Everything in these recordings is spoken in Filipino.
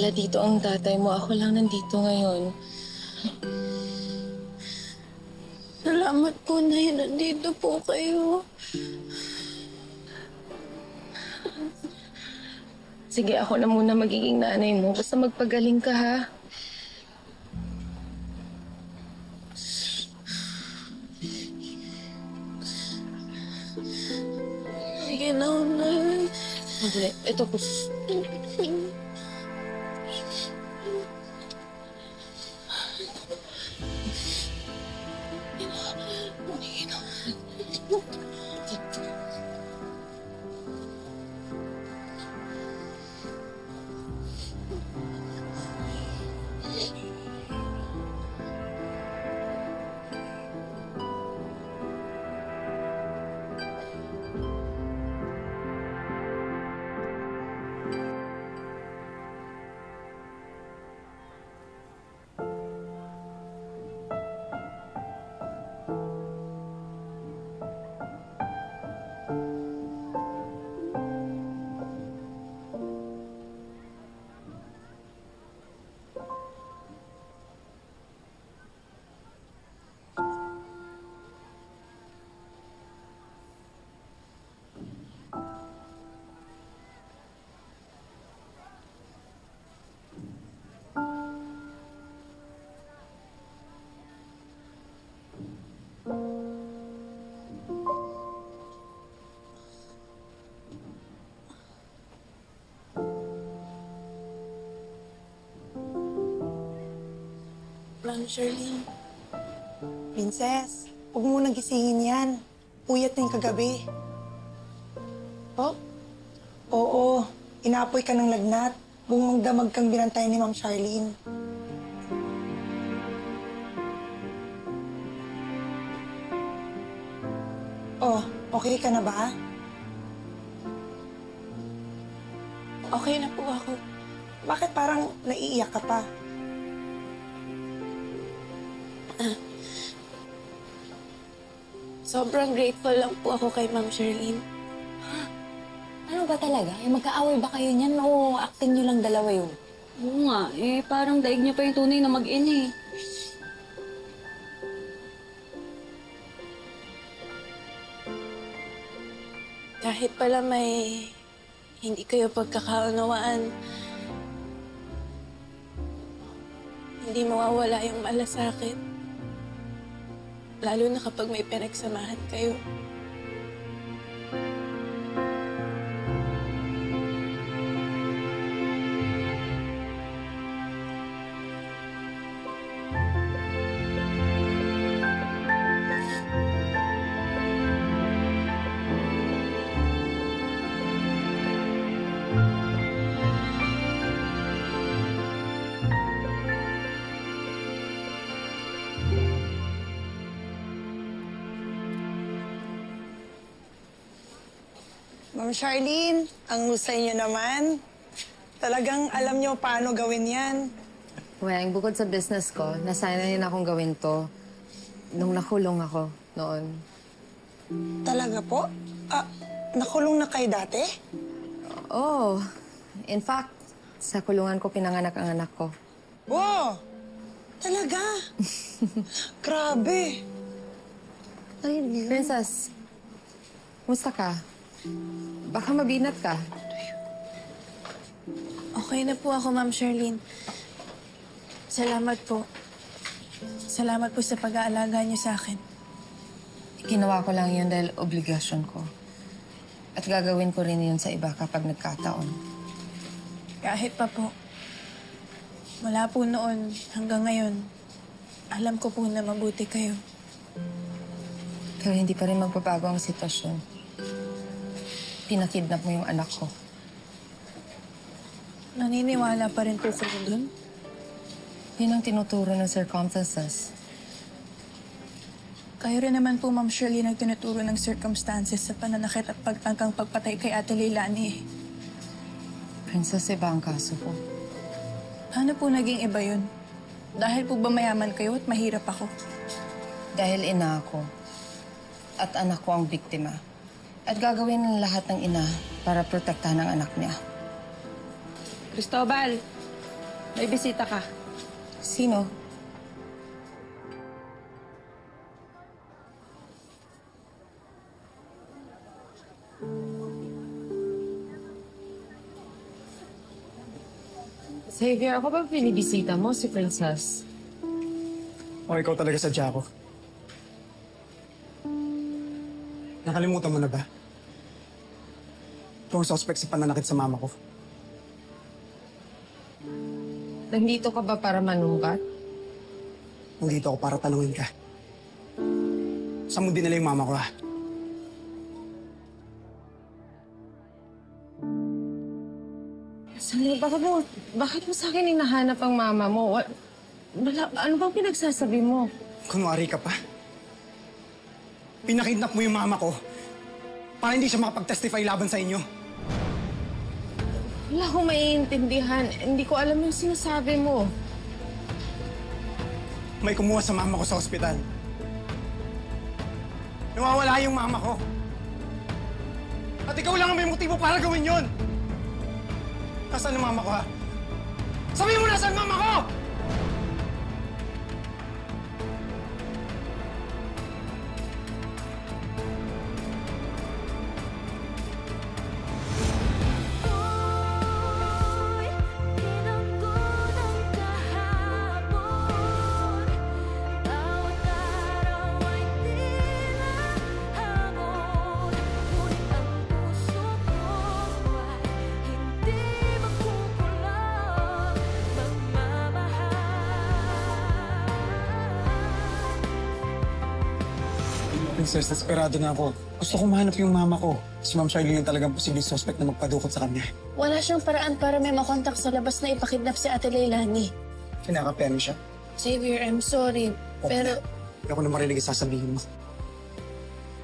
pala dito ang tatay mo. Ako lang nandito ngayon. Salamat po na nandito po kayo. Sige, ako na muna magiging nanay mo. Basta magpagaling ka, ha? Sige na, Nay. Madali. Ito po. Ma'am Charlene. Princess, huwag mo nang gisingin yan. Puyat na yung kagabi. Po? Oo, inapoy ka ng lagnat. Bungong damag kang binantay ni Ma'am Charlene. Oh, okay ka na ba? Okay na po ako. Bakit parang naiiyak ka pa? Sobrang grateful lang po ako kay Ma'am Charlene. Ano ba talaga? Magkaaway ba kayo niyan o acting niyo lang dalawa yun? Oo nga, parang daig niya pa yung tunay na mag-ina Kahit pala may hindi kayo pagkakaunawaan, hindi mawawala yung malasakit. Lalo na kapag may pinagsamahan kayo. Ma'am Charlene, ang husay niyo naman. Talagang alam niyo paano gawin yan. Weng, bukod sa business ko, nasanay na akong gawin to nung nakulong ako noon. Talaga po? Nakulong na kayo dati? Oh, in fact, sa kulungan ko pinanganak ang anak ko. Wow! Talaga? Grabe. Princess, kumusta ka? Baka mabinat ka. Okay na po ako, Ma'am Charlene. Salamat po. Salamat po sa pag-aalaga niyo sa akin. Ginawa ko lang yun dahil obligasyon ko. At gagawin ko rin yun sa iba kapag nagkataon. Kahit pa po. Mula po noon hanggang ngayon, alam ko po na mabuti kayo. Pero hindi pa rin magbabago ang sitwasyon. Pinakidnap mo yung anak ko. Naniniwala pa rin po kayo dun? Yun ang tinuturo ng circumstances. Kayo rin naman po, Ma'am Shirley, ang tinuturo ng circumstances sa pananakit at pagtangkang pagpatay kay Ate Leilani. Princess, iba ang kaso ko. Ano po naging iba yun? Dahil po ba mayaman kayo at mahirap ako? Dahil ina ako. At anak ko ang biktima. At gagawin ng lahat ng ina para protektahan ang anak niya. Cristobal, May bisita ka. Sino? Xavier, ako ba binibisita mo, si Princess? O ikaw talaga sadya ko. Nakalimutan mo na ba? Ito ang suspect sa pananakit sa mama ko. Nandito ka ba para manumbat? Nandito ako para tanungin ka. Saan mo dinala yung mama ko, ha? Sali, bakit mo sa akin hinahanap ang mama mo? Ano bang pinagsasabi mo? Kunwari ka pa. Pinakidnap mo yung mama ko para hindi siya makapag-testify laban sa inyo. Wala akong maiintindihan. Hindi ko alam yung sinasabi mo. May kumuha sa mama ko sa ospital. Nawawala yung mama ko. At ikaw lang ang may motibo para gawin yon. Nasaan ang mama ko, ha? Sabihin mo nasaan mama ko! Princess, desperado na ako. Gusto kong mahanap yung mama ko. Si Ma'am Charlene yung talagang posibleng suspect na magpadukot sa kanya. Wala siyang paraan para may makontak sa labas na ipakidnap si Ate Leilani. Kinakapian mo siya. Xavier, I'm sorry. Pero Hindi ako na marinig ang sasabihin mo.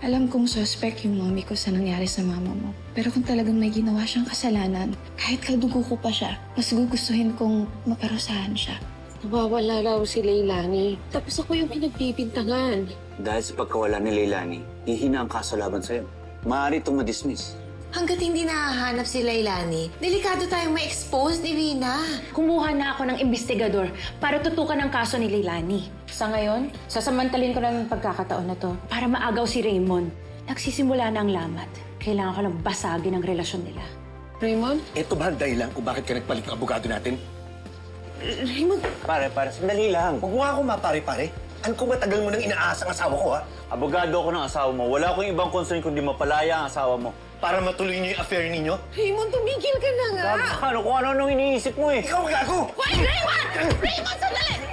Alam kong suspect yung mommy ko sa nangyari sa mama mo. Pero kung talagang may ginawa siyang kasalanan, kahit kadugo ko pa siya, mas gugustuhin kong maparusahan siya. Nawawala raw si Leilani. Tapos ako yung pinagbibintangan. Dahil sa pagkawala ni Leilani, hihina ang kaso laban sa'yo. Maaari itong ma-dismiss. Hanggat hindi nahahanap si Leilani, delikado tayong ma-expose ni Rina. Kumuha na ako ng investigador para tutukan ang kaso ni Leilani. Sa ngayon, sasamantalin ko lang yung pagkakataon na to para maagaw si Raymond. Nagsisimula na ang lamat. Kailangan ko lang basagin ang relasyon nila. Raymond? Ito ba ang dahilan kung bakit ka nagpalit ng abogado natin? Raymond? Pare, sandali lang. Huwag mo ako mapare-pare. Ano kung matagal mo nang inaasa ang asawa ko, ha? Abogado ako ng asawa mo. Wala akong ibang concern kundi mapalaya ang asawa mo. Para matuloy niyo yung affair ninyo? Raymond, tumigil ka na nga! Ano kung ano-anong iniisip mo eh? Ikaw gago! Wait, Raymond! Raymond, sandali!